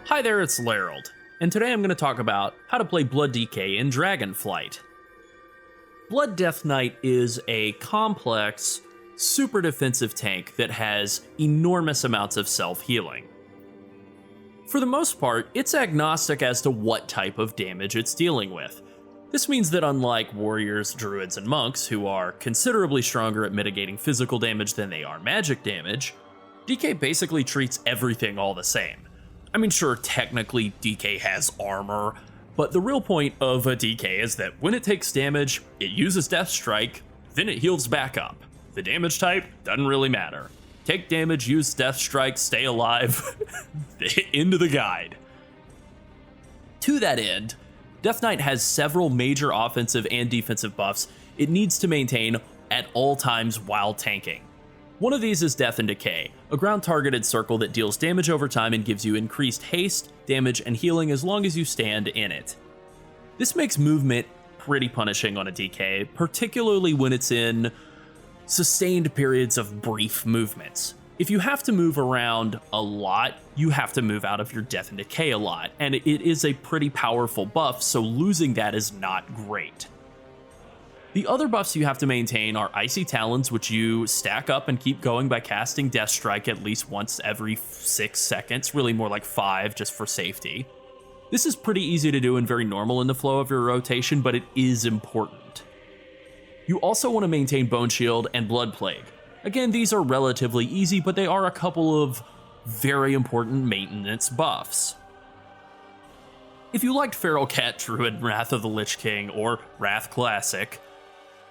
Hi there, it's Llarold, and today I'm going to talk about how to play Blood DK in Dragonflight. Blood Death Knight is a complex, super defensive tank that has enormous amounts of self-healing. For the most part, it's agnostic as to what type of damage it's dealing with. This means that unlike warriors, druids, and monks, who are considerably stronger at mitigating physical damage than they are magic damage, DK basically treats everything all the same. I mean, sure, technically DK has armor, but the real point of a DK is that when it takes damage, it uses Death Strike, then it heals back up. The damage type doesn't really matter. Take damage, use Death Strike, stay alive. End of the guide. To that end, Death Knight has several major offensive and defensive buffs it needs to maintain at all times while tanking. One of these is Death and Decay, a ground-targeted circle that deals damage over time and gives you increased haste, damage, and healing as long as you stand in it. This makes movement pretty punishing on a DK, particularly when it's in sustained periods of brief movements. If you have to move around a lot, you have to move out of your Death and Decay a lot, and it is a pretty powerful buff, so losing that is not great. The other buffs you have to maintain are Icy Talons, which you stack up and keep going by casting Death Strike at least once every 6 seconds, really more like 5 just for safety. This is pretty easy to do and very normal in the flow of your rotation, but it is important. You also want to maintain Bone Shield and Blood Plague. Again, these are relatively easy, but they are a couple of very important maintenance buffs. If you liked Feral Cat Druid Wrath of the Lich King or Wrath Classic,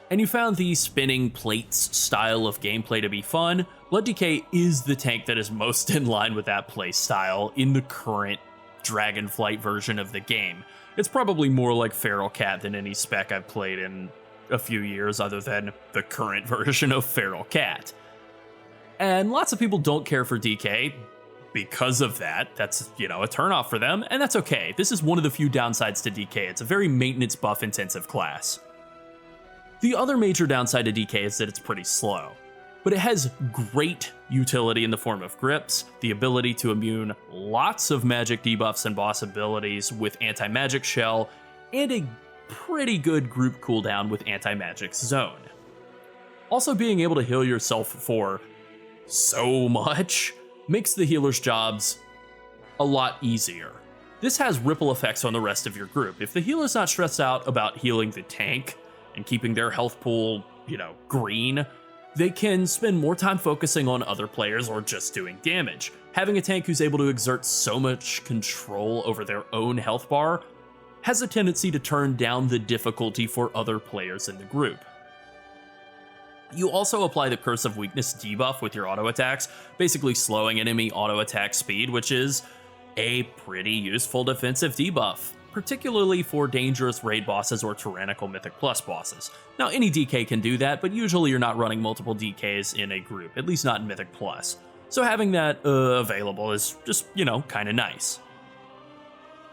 and you found the spinning plates style of gameplay to be fun, Blood DK is the tank that is most in line with that play style in the current Dragonflight version of the game. It's probably more like Feral Cat than any spec I've played in a few years other than the current version of Feral Cat. And lots of people don't care for DK because of that. That's, a turnoff for them, and that's okay. This is one of the few downsides to DK. It's a very maintenance buff intensive class. The other major downside to DK is that it's pretty slow, but it has great utility in the form of grips, the ability to immune lots of magic debuffs and boss abilities with Anti-Magic Shell, and a pretty good group cooldown with Anti-Magic Zone. Also, being able to heal yourself for so much makes the healer's jobs a lot easier. This has ripple effects on the rest of your group. If the healer's not stressed out about healing the tank and keeping their health pool, green, they can spend more time focusing on other players or just doing damage. Having a tank who's able to exert so much control over their own health bar has a tendency to turn down the difficulty for other players in the group. You also apply the Curse of Weakness debuff with your auto attacks, basically slowing enemy auto attack speed, which is a pretty useful defensive debuff, particularly for dangerous raid bosses or tyrannical Mythic Plus bosses. Now, any DK can do that, but usually you're not running multiple DKs in a group, at least not in Mythic Plus. So having that available is just, kind of nice.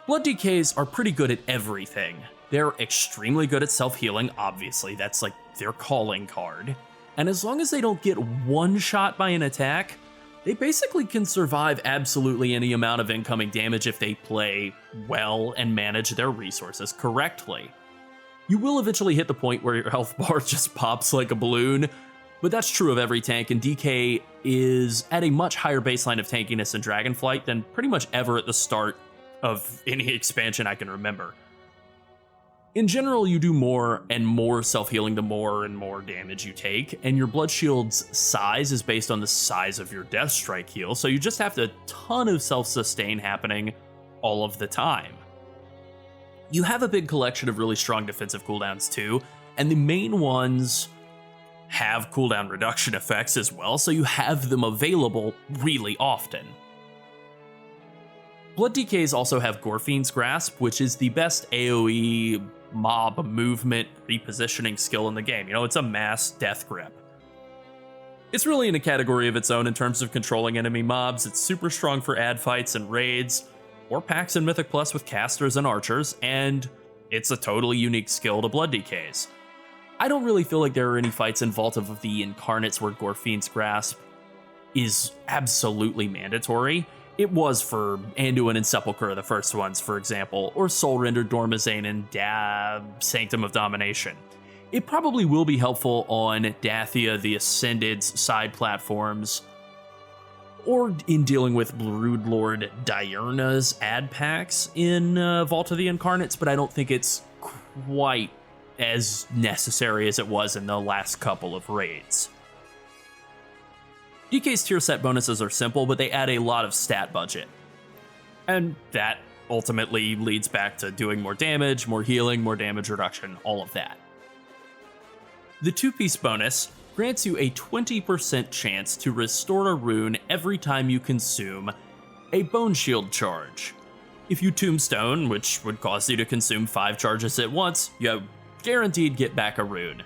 Blood DKs are pretty good at everything. They're extremely good at self-healing, obviously, that's like their calling card. And as long as they don't get one shot by an attack, they basically can survive absolutely any amount of incoming damage if they play well and manage their resources correctly. You will eventually hit the point where your health bar just pops like a balloon, but that's true of every tank, and DK is at a much higher baseline of tankiness in Dragonflight than pretty much ever at the start of any expansion I can remember. In general, you do more and more self-healing the more and more damage you take, and your blood shield's size is based on the size of your Death Strike heal, so you just have a ton of self-sustain happening all of the time. You have a big collection of really strong defensive cooldowns too, and the main ones have cooldown reduction effects as well, so you have them available really often. Blood DKs also have Gorfiend's Grasp, which is the best AoE mob movement repositioning skill in the game. It's a mass death grip. It's really in a category of its own in terms of controlling enemy mobs. It's super strong for ad fights and raids, or packs in Mythic Plus with casters and archers, and it's a totally unique skill to Blood DKs. I don't really feel like there are any fights in Vault of the Incarnates where Gorfiend's Grasp is absolutely mandatory. It was for Anduin and Sepulchre, the first ones, for example, or Soul Render, Dormazane, and Sanctum of Domination. It probably will be helpful on Dathia, the Ascended's side platforms, or in dealing with Broodlord Diurna's ad packs in Vault of the Incarnates, but I don't think it's quite as necessary as it was in the last couple of raids. DK's tier set bonuses are simple, but they add a lot of stat budget. And that ultimately leads back to doing more damage, more healing, more damage reduction, all of that. The 2-piece bonus grants you a 20% chance to restore a rune every time you consume a Bone Shield charge. If you tombstone, which would cause you to consume 5 charges at once, you guaranteed get back a rune.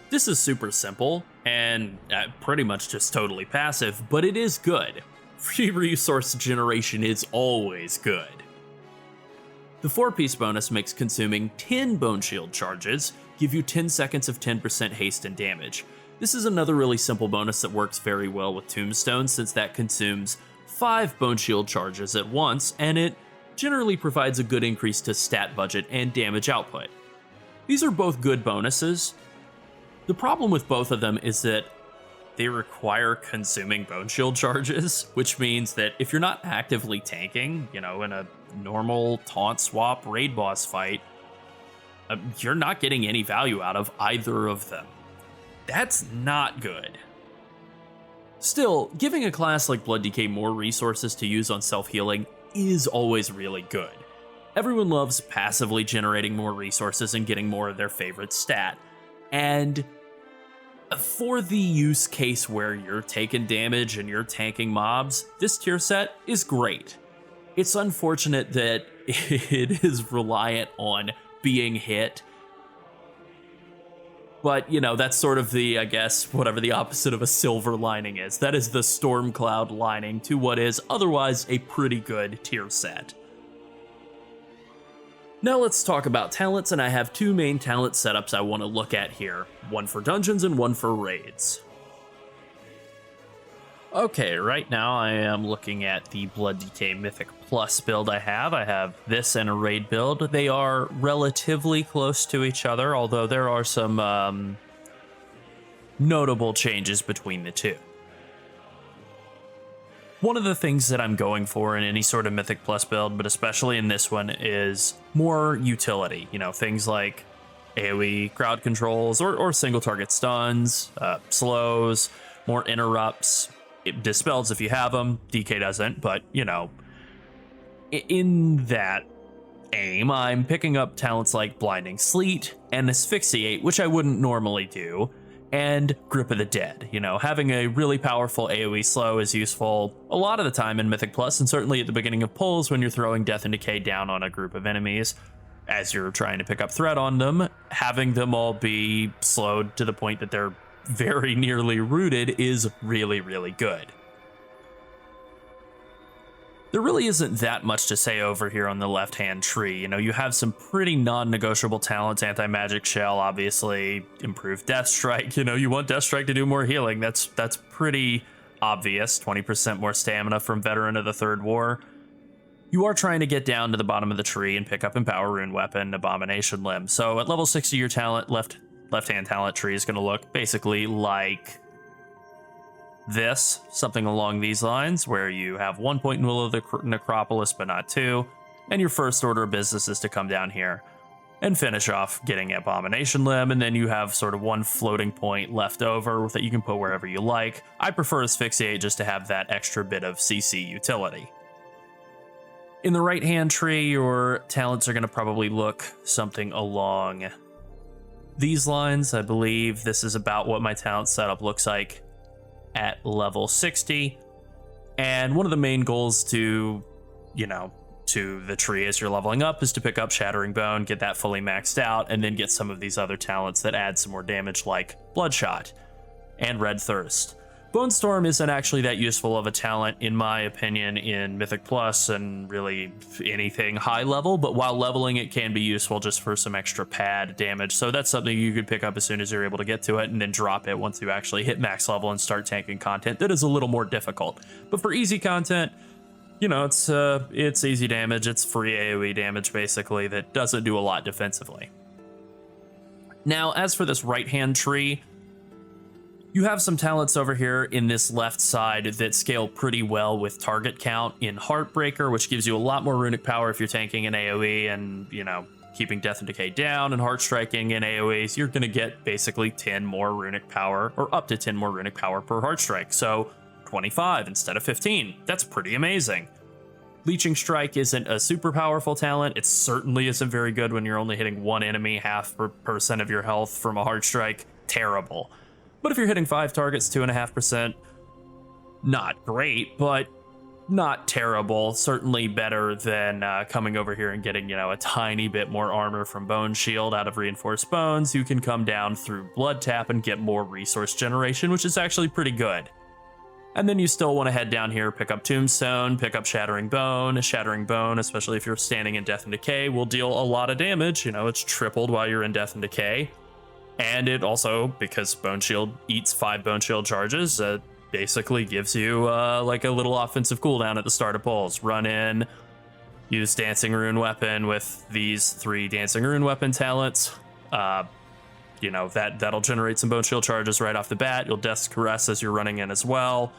This is super simple, and pretty much just totally passive, but it is good. Free resource generation is always good. The 4-piece bonus makes consuming 10 Bone Shield charges give you 10 seconds of 10% haste and damage. This is another really simple bonus that works very well with Tombstone, since that consumes 5 Bone Shield charges at once, and it generally provides a good increase to stat budget and damage output. These are both good bonuses. The problem with both of them is that they require consuming Bone Shield charges, which means that if you're not actively tanking, in a normal taunt swap raid boss fight, you're not getting any value out of either of them. That's not good. Still, giving a class like Blood DK more resources to use on self-healing is always really good. Everyone loves passively generating more resources and getting more of their favorite stat. And for the use case where you're taking damage and you're tanking mobs, this tier set is great. It's unfortunate that it is reliant on being hit, but that's sort of the, I guess, whatever the opposite of a silver lining is. That is the storm cloud lining to what is otherwise a pretty good tier set. Now let's talk about talents, and I have 2 main talent setups I want to look at here, one for dungeons and one for raids. Okay, right now I am looking at the Blood DK Mythic Plus build I have. I have this and a raid build. They are relatively close to each other, although there are some notable changes between the two. One of the things that I'm going for in any sort of Mythic Plus build, but especially in this one, is more utility. Things like AoE crowd controls or single target stuns, slows, more interrupts. It dispels if you have them. DK doesn't, but in that aim, I'm picking up talents like Blinding Sleet and Asphyxiate, which I wouldn't normally do, and Grip of the Dead. Having a really powerful AoE slow is useful a lot of the time in Mythic Plus, and certainly at the beginning of pulls when you're throwing Death and Decay down on a group of enemies. As you're trying to pick up threat on them, having them all be slowed to the point that they're very nearly rooted is really, really good. There really isn't that much to say over here on the left-hand tree. You have some pretty non-negotiable talents. Anti-Magic Shell, obviously. Improved Death Strike. You want Death Strike to do more healing. That's pretty obvious. 20% more stamina from Veteran of the Third War. You are trying to get down to the bottom of the tree and pick up Empower Rune Weapon, Abomination Limb. So at level 60, your talent left-hand talent tree is going to look basically like this, something along these lines, where you have 1 point in Will of the Necropolis, but not 2, and your first order of business is to come down here and finish off getting Abomination Limb, and then you have sort of 1 floating point left over that you can put wherever you like. I prefer Asphyxiate just to have that extra bit of CC utility. In the right-hand tree, your talents are going to probably look something along these lines. I believe this is about what my talent setup looks like at level 60. And one of the main goals to the tree as you're leveling up is to pick up Shattering Bone, get that fully maxed out, and then get some of these other talents that add some more damage like Bloodshot and Red Thirst. Bone Storm isn't actually that useful of a talent, in my opinion, in Mythic Plus and really anything high level, but while leveling it can be useful just for some extra pad damage. So that's something you could pick up as soon as you're able to get to it and then drop it once you actually hit max level and start tanking content that is a little more difficult. But for easy content, you know, it's easy damage, it's free AoE damage basically that doesn't do a lot defensively. Now, as for this right-hand tree, you have some talents over here in this left side that scale pretty well with target count in Heartbreaker, which gives you a lot more runic power if you're tanking an AoE and, you know, keeping Death and Decay down and Heart Striking in AoEs. You're going to get basically 10 more runic power, or up to 10 more runic power per Heart Strike. So 25 instead of 15. That's pretty amazing. Leeching Strike isn't a super powerful talent. It certainly isn't very good when you're only hitting one enemy, 0.5% of your health from a Heart Strike. Terrible. But if you're hitting 5 targets, 2.5%, not great, but not terrible. Certainly better than coming over here and getting, you know, a tiny bit more armor from Bone Shield out of Reinforced Bones. You can come down through Blood Tap and get more resource generation, which is actually pretty good. And then you still want to head down here, pick up Tombstone, pick up Shattering Bone. Shattering Bone, especially if you're standing in Death and Decay, will deal a lot of damage. You know, it's tripled while you're in Death and Decay. And it also, because Bone Shield eats 5 Bone Shield charges, basically gives you like a little offensive cooldown at the start of pulls. Run in, use Dancing Rune Weapon with these 3 Dancing Rune Weapon talents. You know, that'll generate some Bone Shield charges right off the bat. You'll Death's Caress as you're running in as well.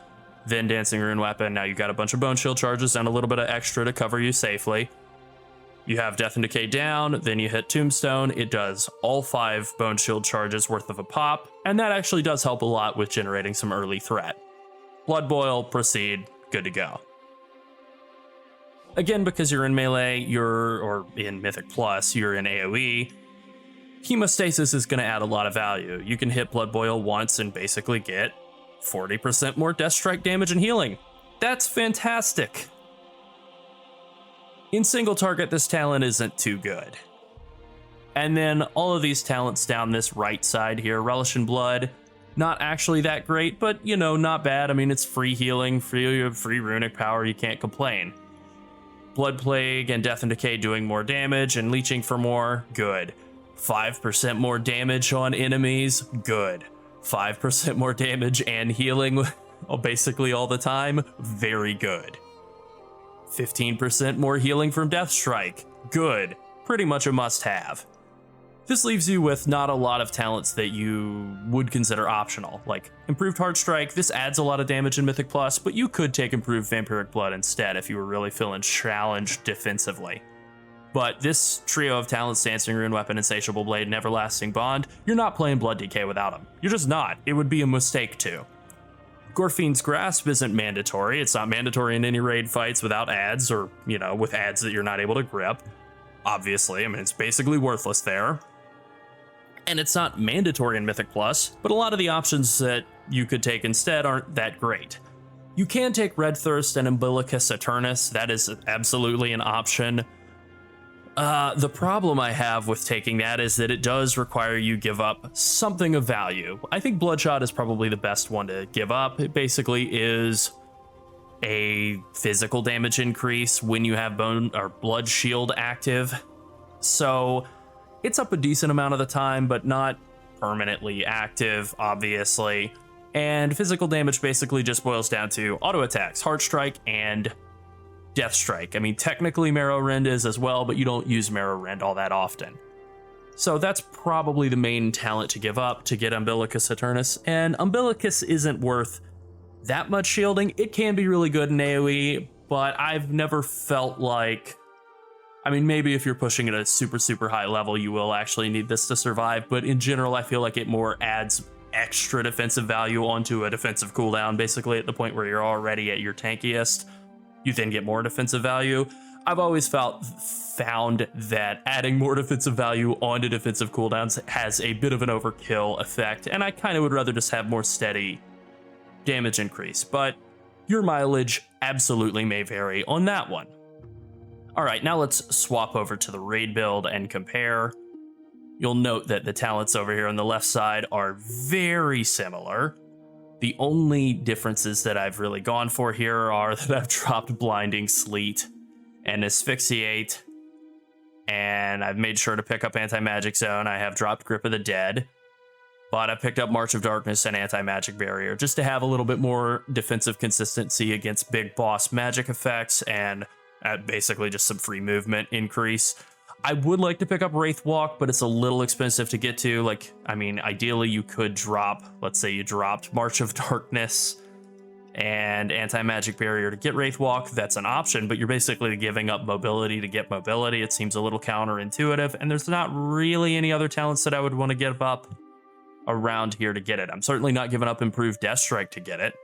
Then Dancing Rune Weapon. Now you've got a bunch of Bone Shield charges and a little bit of extra to cover you safely. You have Death and Decay down, then you hit Tombstone. It does all 5 Bone Shield charges worth of a pop, and that actually does help a lot with generating some early threat. Blood Boil, proceed, good to go. Again, because you're in melee, or in Mythic Plus, you're in AoE, Hemostasis is going to add a lot of value. You can hit Blood Boil once and basically get 40% more Death Strike damage and healing. That's fantastic. In single target, this talent isn't too good. And then all of these talents down this right side here, Relish in Blood, not actually that great, but, you know, not bad. I mean, it's free healing, free runic power, you can't complain. Blood Plague and Death and Decay doing more damage and leeching for more, good. 5% more damage on enemies, good. 5% more damage and healing basically all the time, very good. 15% more healing from Death Strike, good. Pretty much a must-have. This leaves you with not a lot of talents that you would consider optional, like Improved Heart Strike. This adds a lot of damage in Mythic Plus, but you could take Improved Vampiric Blood instead if you were really feeling challenged defensively. But this trio of talents, Dancing Rune Weapon, Insatiable Blade, and Everlasting Bond, you're not playing Blood DK without them. You're just not. It would be a mistake to. Gorefiend's Grasp isn't mandatory. It's not mandatory in any raid fights without ads, or, you know, with ads that you're not able to grip. Obviously, I mean, it's basically worthless there. And it's not mandatory in Mythic Plus, but a lot of the options that you could take instead aren't that great. You can take Red Thirst and Umbilicus Eternus. That is absolutely an option. The problem I have with taking that is that it does require you give up something of value. I think Bloodshot is probably the best one to give up. It basically is a physical damage increase when you have Bone or Blood Shield active. So it's up a decent amount of the time, but not permanently active, obviously. And physical damage basically just boils down to auto attacks, Heart Strike, and Death Strike. I mean, technically Marrow Rend is as well, but you don't use Marrow Rend all that often. So that's probably the main talent to give up to get Umbilicus Eternus, and Umbilicus isn't worth that much shielding. It can be really good in AoE, but I've never felt like... I mean, maybe if you're pushing at a super high level, you will actually need this to survive, but in general, I feel like it more adds extra defensive value onto a defensive cooldown, basically at the point where you're already at your tankiest. You then get more defensive value. I've always found that adding more defensive value onto defensive cooldowns has a bit of an overkill effect, and I kind of would rather just have more steady damage increase, but your mileage absolutely may vary on that one. All right, now let's swap over to the raid build and compare. You'll note that the talents over here on the left side are very similar. The only differences that I've really gone for here are that I've dropped Blinding Sleet and Asphyxiate, and I've made sure to pick up Anti-Magic Zone. I have dropped Grip of the Dead, but I picked up March of Darkness and Anti-Magic Barrier just to have a little bit more defensive consistency against big boss magic effects and basically just some free movement increase. I would like to pick up Wraith Walk, but it's a little expensive to get to. Like, I mean, ideally you could drop, let's say you dropped March of Darkness and Anti-Magic Barrier to get Wraith Walk. That's an option, but you're basically giving up mobility to get mobility. It seems a little counterintuitive, and there's not really any other talents that I would want to give up around here to get it. I'm certainly not giving up Improved Death Strike to get it.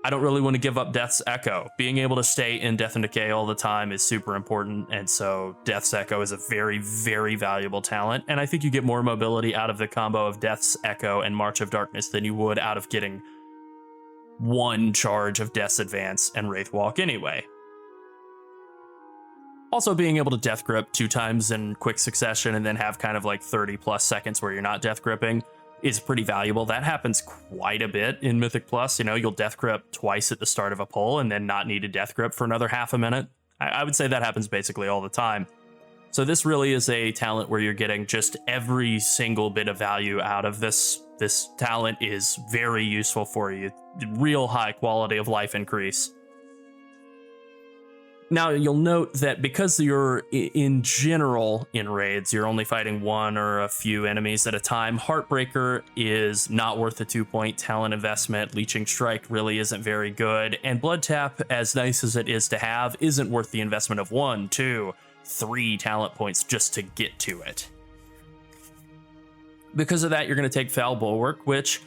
I don't really want to give up Death's Echo. Being able to stay in Death and Decay all the time is super important, and so Death's Echo is a very, very valuable talent, and I think you get more mobility out of the combo of Death's Echo and March of Darkness than you would out of getting one charge of Death's Advance and Wraith Walk anyway. Also, being able to Death Grip 2 times in quick succession and then have kind of like 30 plus seconds where you're not Death Gripping is pretty valuable. That happens quite a bit in Mythic Plus. You know, you'll Death Grip twice at the start of a pull and then not need to Death Grip for another half a minute. I would say that happens basically all the time. So this really is a talent where you're getting just every single bit of value out of this. This talent is very useful for you. Real high quality of life increase. Now, you'll note that because you're, in general, in raids, you're only fighting one or a few enemies at a time, Heartbreaker is not worth a 2-point talent investment, Leeching Strike really isn't very good, and Blood Tap, as nice as it is to have, isn't worth the investment of 1, 2, 3 talent points just to get to it. Because of that, you're going to take Foul Bulwark, which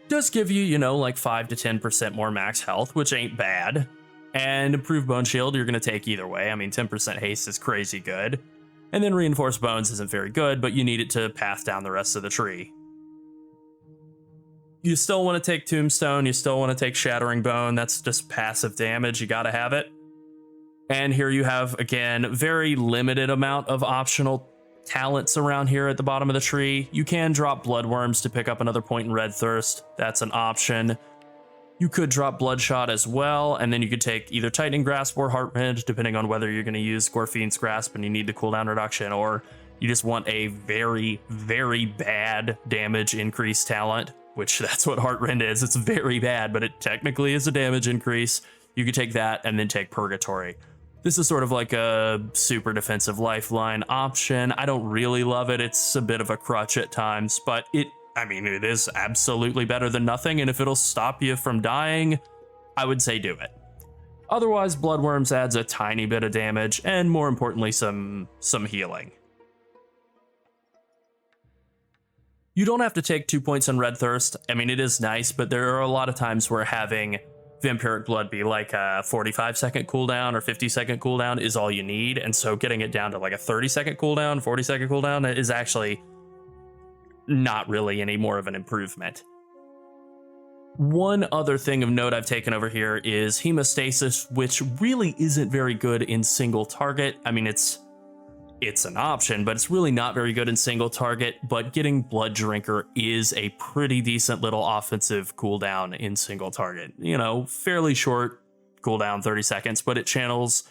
does give you, you know, like 5 to 10% more max health, which ain't bad. And Improved Bone Shield, you're going to take either way. I mean, 10% haste is crazy good. And then Reinforced Bones isn't very good, but you need it to path down the rest of the tree. You still want to take Tombstone, you still want to take Shattering Bone, that's just passive damage, you gotta have it. And here you have, again, very limited amount of optional talents around here at the bottom of the tree. You can drop Bloodworms to pick up another point in Red Thirst, that's an option. You could drop Bloodshot as well, and then you could take either Tightening Grasp or Heartrend, depending on whether you're going to use Gorfine's Grasp and you need the cooldown reduction, or you just want a very, very bad damage increase talent, which that's what Heartrend is. It's very bad, but it technically is a damage increase. You could take that and then take Purgatory. This is sort of like a super defensive lifeline option. I don't really love it. It's a bit of a crutch at times, but it is absolutely better than nothing, and if it'll stop you from dying, I would say do it. Otherwise, Bloodworms adds a tiny bit of damage, and more importantly, some healing. You don't have to take 2 points on Red Thirst. I mean, it is nice, but there are a lot of times where having Vampiric Blood be like a 45-second cooldown or 50-second cooldown is all you need, and so getting it down to like a 30-second cooldown, 40-second cooldown is actually not really any more of an improvement. One other thing of note I've taken over here is Hemostasis, which really isn't very good in single target. I mean, it's an option, but it's really not very good in single target, but getting Blood Drinker is a pretty decent little offensive cooldown in single target. You know, fairly short cooldown, 30 seconds, but it channels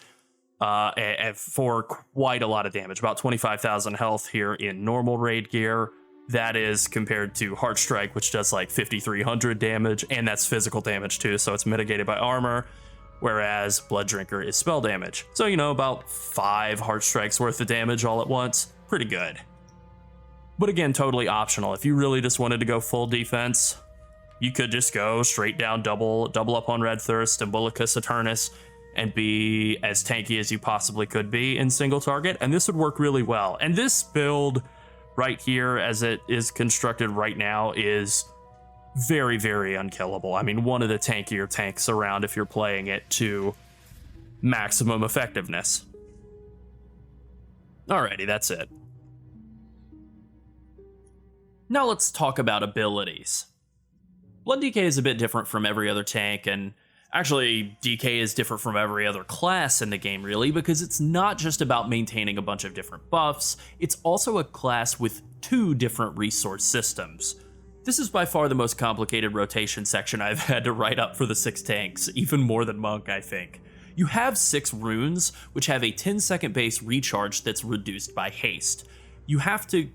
for quite a lot of damage, about 25,000 health here in normal raid gear. That is compared to Heart Strike, which does like 5,300 damage, and that's physical damage too, so it's mitigated by armor, whereas Blood Drinker is spell damage. So, you know, about 5 Heart Strikes worth of damage all at once. Pretty good. But again, totally optional. If you really just wanted to go full defense, you could just go straight down, double up on Red Thirst and Bullicus Eternus and be as tanky as you possibly could be in single target, and this would work really well. And this build right here, as it is constructed right now, is very, very unkillable. I mean, one of the tankier tanks around if you're playing it to maximum effectiveness. Alrighty, that's it. Now let's talk about abilities. Blood DK is a bit different from every other tank, and actually, DK is different from every other class in the game, really, because it's not just about maintaining a bunch of different buffs, it's also a class with 2 different resource systems. This is by far the most complicated rotation section I've had to write up for the 6 tanks, even more than Monk, I think. You have 6 runes, which have a 10-second base recharge that's reduced by haste. You have to,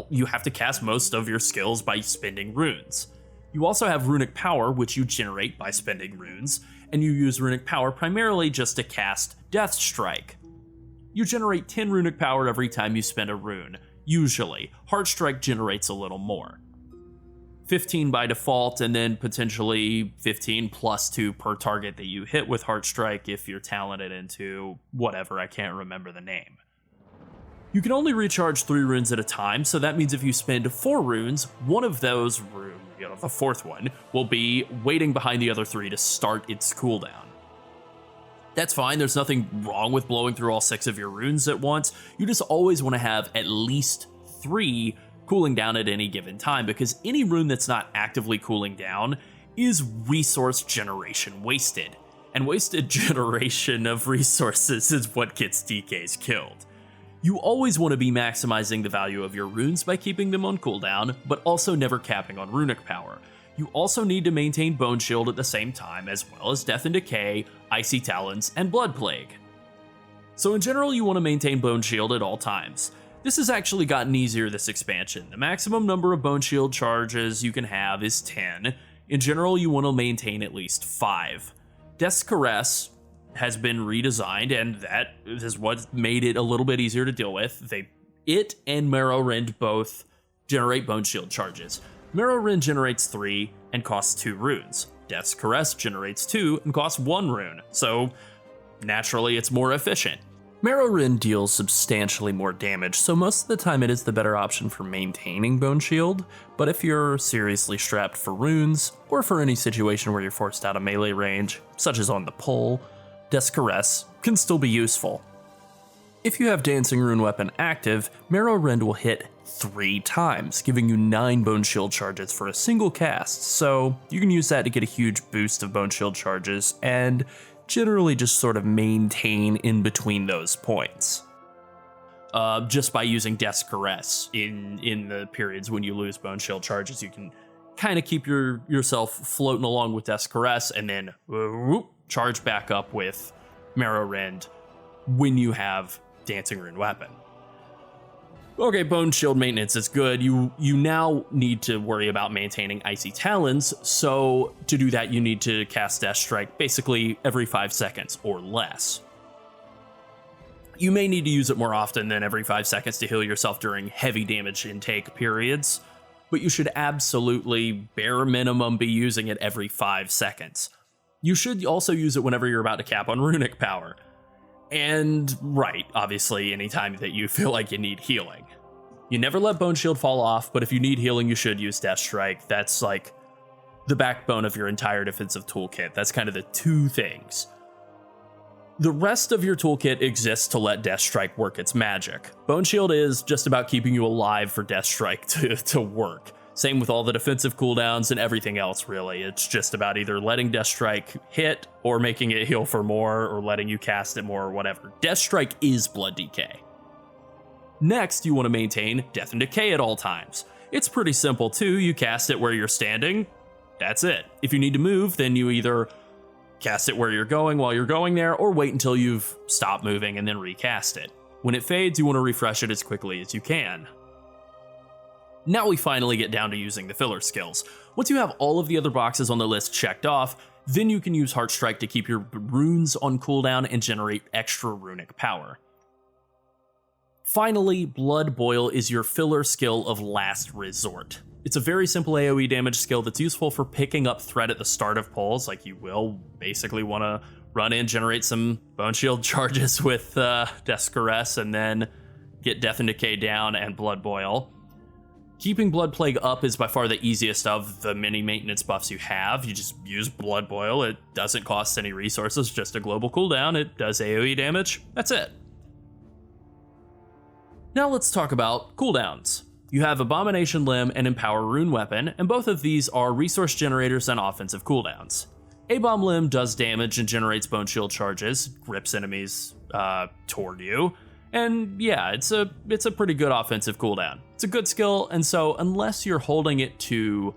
you have to cast most of your skills by spending runes. You also have runic power, which you generate by spending runes, and you use runic power primarily just to cast Death Strike. You generate 10 runic power every time you spend a rune. Usually. Heartstrike generates a little more. 15 by default, and then potentially 15 plus 2 per target that you hit with Heartstrike if you're talented into whatever, I can't remember the name. You can only recharge 3 runes at a time, so that means if you spend 4 runes, one of those runes, the 4th one, will be waiting behind the other 3 to start its cooldown. That's fine, there's nothing wrong with blowing through all 6 of your runes at once. You just always want to have at least 3 cooling down at any given time, because any rune that's not actively cooling down is resource generation wasted. And wasted generation of resources is what gets DKs killed. You always want to be maximizing the value of your runes by keeping them on cooldown, but also never capping on runic power. You also need to maintain Bone Shield at the same time, as well as Death and Decay, Icy Talons, and Blood Plague. So in general, you want to maintain Bone Shield at all times. This has actually gotten easier this expansion. The maximum number of Bone Shield charges you can have is 10. In general, you want to maintain at least 5. Death's Caress has been redesigned, and that is what made it a little bit easier to deal with. It and Morrowind both generate Bone Shield charges. Morrowind generates 3 and costs 2 runes. Death's Caress generates 2 and costs 1 rune, so naturally it's more efficient. Morrowind deals substantially more damage, so most of the time it is the better option for maintaining Bone Shield, but if you're seriously strapped for runes, or for any situation where you're forced out of melee range, such as on the pole, Death's Caress can still be useful. If you have Dancing Rune Weapon active, Morrowind will hit 3 times, giving you 9 Bone Shield charges for a single cast, so you can use that to get a huge boost of Bone Shield charges, and generally just sort of maintain in between those points. Just by using Death's Caress in the periods when you lose Bone Shield charges, you can kind of keep yourself floating along with Death's Caress, and then charge back up with Morrowind when you have Dancing Rune Weapon. Okay, Bone Shield maintenance is good. You now need to worry about maintaining Icy Talons, so to do that you need to cast Death Strike basically every 5 seconds or less. You may need to use it more often than every 5 seconds to heal yourself during heavy damage intake periods, but you should absolutely bare minimum be using it every 5 seconds. You should also use it whenever you're about to cap on runic power. And right, obviously, anytime that you feel like you need healing. You never let Bone Shield fall off, but if you need healing, you should use Death Strike. That's like the backbone of your entire defensive toolkit. That's kind of the 2 things. The rest of your toolkit exists to let Death Strike work its magic. Bone Shield is just about keeping you alive for Death Strike to work. Same with all the defensive cooldowns and everything else, really. It's just about either letting Death Strike hit, or making it heal for more, or letting you cast it more, or whatever. Death Strike is Blood Decay. Next, you want to maintain Death and Decay at all times. It's pretty simple too, you cast it where you're standing, that's it. If you need to move, then you either cast it where you're going while you're going there, or wait until you've stopped moving and then recast it. When it fades, you want to refresh it as quickly as you can. Now we finally get down to using the filler skills. Once you have all of the other boxes on the list checked off, then you can use Heartstrike to keep your runes on cooldown and generate extra runic power. Finally, Blood Boil is your filler skill of last resort. It's a very simple AoE damage skill that's useful for picking up threat at the start of pulls, like you will basically want to run in, generate some Bone Shield charges with Death's Caress, and then get Death and Decay down and Blood Boil. Keeping Blood Plague up is by far the easiest of the many maintenance buffs you have. You just use Blood Boil, it doesn't cost any resources, just a global cooldown, it does AoE damage, that's it. Now let's talk about cooldowns. You have Abomination Limb and Empower Rune Weapon, and both of these are resource generators and offensive cooldowns. Abom Limb does damage and generates Bone Shield charges, grips enemies toward you. And yeah, it's a pretty good offensive cooldown. It's a good skill, and so unless you're holding it to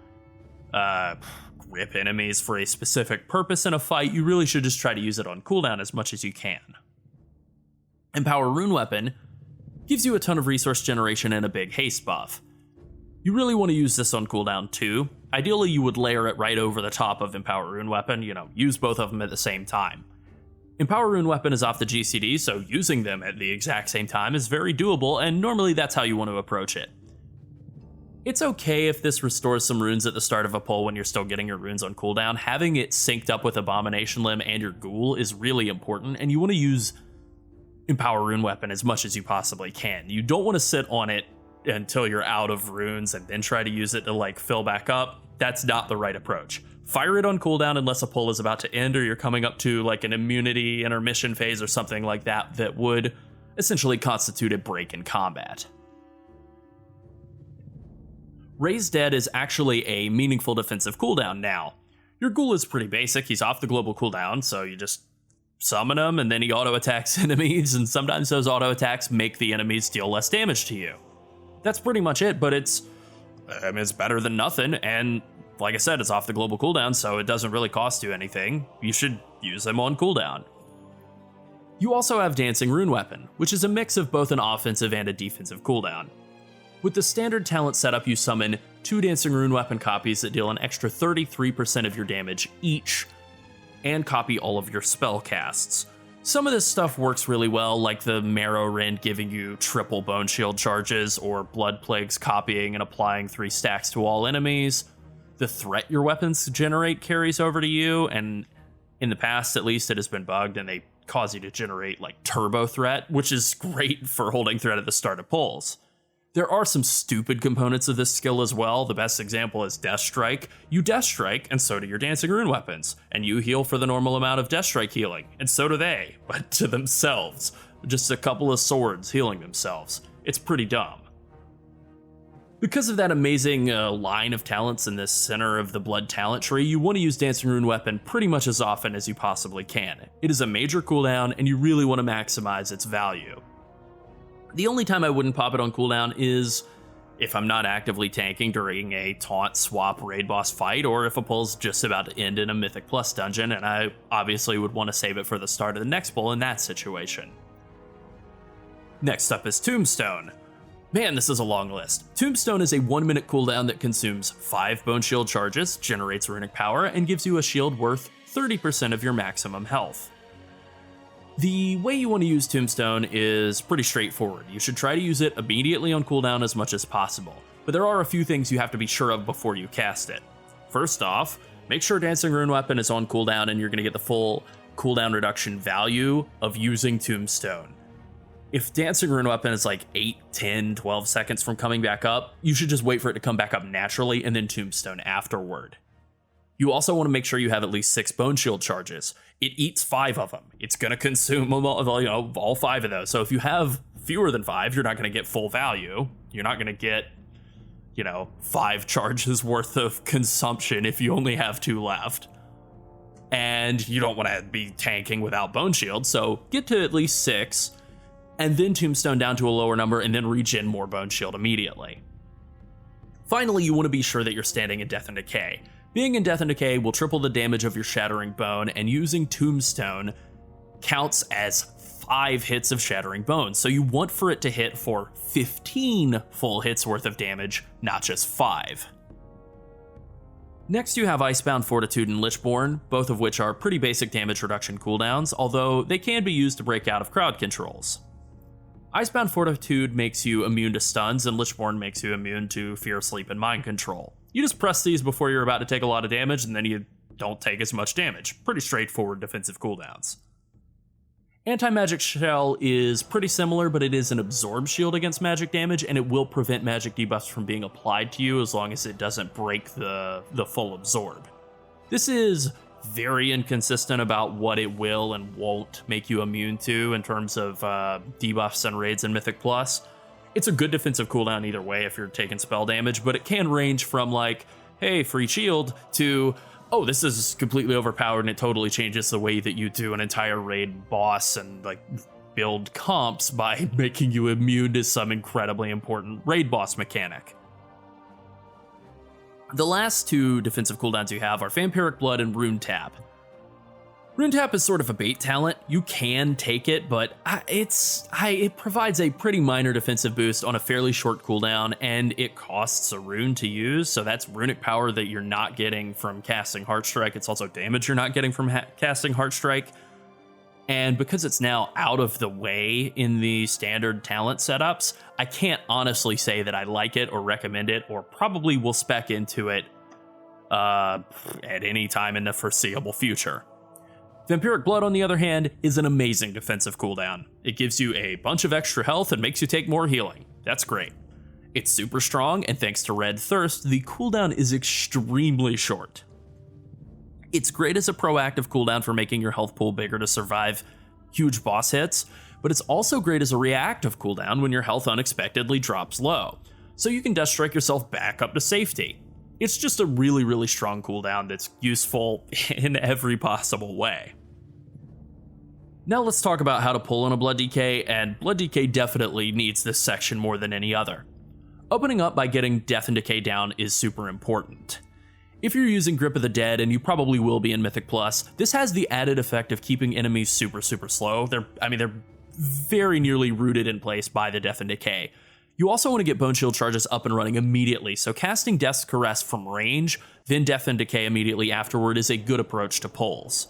grip enemies for a specific purpose in a fight, you really should just try to use it on cooldown as much as you can. Empower Rune Weapon gives you a ton of resource generation and a big haste buff. You really want to use this on cooldown too. Ideally, you would layer it right over the top of Empower Rune Weapon, use both of them at the same time. Empower Rune Weapon is off the GCD, so using them at the exact same time is very doable, and normally that's how you want to approach it. It's okay if this restores some runes at the start of a pull when you're still getting your runes on cooldown. Having it synced up with Abomination Limb and your Ghoul is really important, and you want to use Empower Rune Weapon as much as you possibly can. You don't want to sit on it until you're out of runes and then try to use it to fill back up. That's not the right approach. Fire it on cooldown unless a pull is about to end or you're coming up to an immunity intermission phase or something like that would essentially constitute a break in combat. Raise Dead is actually a meaningful defensive cooldown now. Your Ghoul is pretty basic. He's off the global cooldown, so you just summon him and then he auto attacks enemies, and sometimes those auto attacks make the enemies deal less damage to you. That's pretty much it, but it's better than nothing, and like I said, it's off the global cooldown, so it doesn't really cost you anything. You should use them on cooldown. You also have Dancing Rune Weapon, which is a mix of both an offensive and a defensive cooldown. With the standard talent setup, you summon 2 Dancing Rune Weapon copies that deal an extra 33% of your damage each, and copy all of your spell casts. Some of this stuff works really well, like the Marrow Rend giving you triple Bone Shield charges, or Blood Plagues copying and applying 3 stacks to all enemies. The threat your weapons generate carries over to you, and in the past at least it has been bugged and they cause you to generate turbo threat, which is great for holding threat at the start of pulls. There are some stupid components of this skill as well. The best example is Death Strike. You Death Strike, and so do your Dancing Rune Weapons, and you heal for the normal amount of Death Strike healing, and so do they, but to themselves. Just a couple of swords healing themselves. It's pretty dumb. Because of that amazing line of talents in the center of the Blood talent tree, you want to use Dancing Rune Weapon pretty much as often as you possibly can. It is a major cooldown, and you really want to maximize its value. The only time I wouldn't pop it on cooldown is if I'm not actively tanking during a taunt swap raid boss fight, or if a pull's just about to end in a Mythic Plus dungeon, and I obviously would want to save it for the start of the next pull in that situation. Next up is Tombstone. Man, this is a long list. Tombstone is a 1-minute cooldown that consumes 5 Bone Shield charges, generates runic power, and gives you a shield worth 30% of your maximum health. The way you want to use Tombstone is pretty straightforward. You should try to use it immediately on cooldown as much as possible, but there are a few things you have to be sure of before you cast it. First off, make sure Dancing Rune Weapon is on cooldown and you're going to get the full cooldown reduction value of using Tombstone. If Dancing Rune Weapon is 8, 10, 12 seconds from coming back up, you should just wait for it to come back up naturally and then Tombstone afterward. You also want to make sure you have at least 6 Bone Shield charges. It eats 5 of them. It's going to consume all 5 of those. So if you have fewer than 5, you're not going to get full value. You're not going to get, 5 charges worth of consumption if you only have 2 left. And you don't want to be tanking without Bone Shield, so get to at least 6, and then Tombstone down to a lower number, and then regen more Bone Shield immediately. Finally, you want to be sure that you're standing in Death and Decay. Being in Death and Decay will triple the damage of your Shattering Bone, and using Tombstone counts as 5 hits of Shattering Bone, so you want for it to hit for 15 full hits worth of damage, not just 5. Next you have Icebound Fortitude and Lichborn, both of which are pretty basic damage reduction cooldowns, although they can be used to break out of crowd controls. Icebound Fortitude makes you immune to stuns, and Lichborn makes you immune to Fear, Sleep, and Mind Control. You just press these before you're about to take a lot of damage, and then you don't take as much damage. Pretty straightforward defensive cooldowns. Anti-Magic Shell is pretty similar, but it is an absorb shield against magic damage, and it will prevent magic debuffs from being applied to you as long as it doesn't break the full absorb. This is very inconsistent about what it will and won't make you immune to in terms of debuffs and raids in Mythic Plus. It's a good defensive cooldown either way if you're taking spell damage, but it can range from hey, free shield, to oh, this is completely overpowered and it totally changes the way that you do an entire raid boss and build comps by making you immune to some incredibly important raid boss mechanic. The last two defensive cooldowns you have are Vampiric Blood and Rune Tap. Rune Tap is sort of a bait talent. You can take it, but it provides a pretty minor defensive boost on a fairly short cooldown, and it costs a rune to use, so that's runic power that you're not getting from casting Heartstrike. It's also damage you're not getting from casting Heartstrike. And because it's now out of the way in the standard talent setups, I can't honestly say that I like it or recommend it, or probably will spec into it at any time in the foreseeable future. Vampiric Blood, on the other hand, is an amazing defensive cooldown. It gives you a bunch of extra health and makes you take more healing. That's great. It's super strong, and thanks to Red Thirst, the cooldown is extremely short. It's great as a proactive cooldown for making your health pool bigger to survive huge boss hits, but it's also great as a reactive cooldown when your health unexpectedly drops low, so you can Death Strike yourself back up to safety. It's just a really, really strong cooldown that's useful in every possible way. Now let's talk about how to pull on a Blood DK, and Blood DK definitely needs this section more than any other. Opening up by getting Death and Decay down is super important. If you're using Grip of the Dead, and you probably will be in Mythic Plus, this has the added effect of keeping enemies super slow. They're very nearly rooted in place by the Death and Decay. You also want to get Bone Shield charges up and running immediately, so casting Death's Caress from range, then Death and Decay immediately afterward is a good approach to pulls.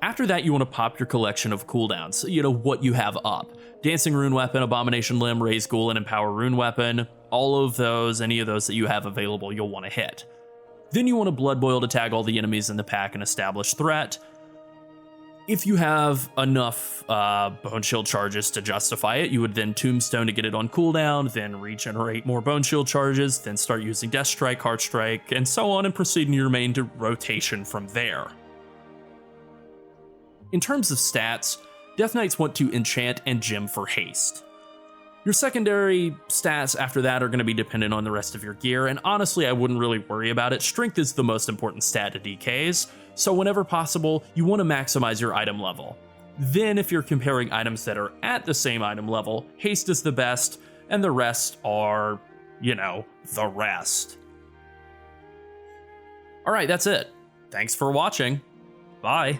After that, you want to pop your collection of cooldowns, what you have up. Dancing Rune Weapon, Abomination Limb, Raise Ghoul, and Empower Rune Weapon, all of those, any of those that you have available, you'll want to hit. Then you want to Blood Boil to tag all the enemies in the pack and establish threat. If you have enough Bone Shield charges to justify it, you would then Tombstone to get it on cooldown, then regenerate more Bone Shield charges, then start using Death Strike, Heart Strike, and so on, and proceed in your main rotation from there. In terms of stats, Death Knights want to enchant and gem for haste. Your secondary stats after that are going to be dependent on the rest of your gear, and honestly I wouldn't really worry about it. Strength is the most important stat to DKs, so whenever possible, you want to maximize your item level. Then if you're comparing items that are at the same item level, haste is the best, and the rest are, the rest. Alright, that's it. Thanks for watching. Bye.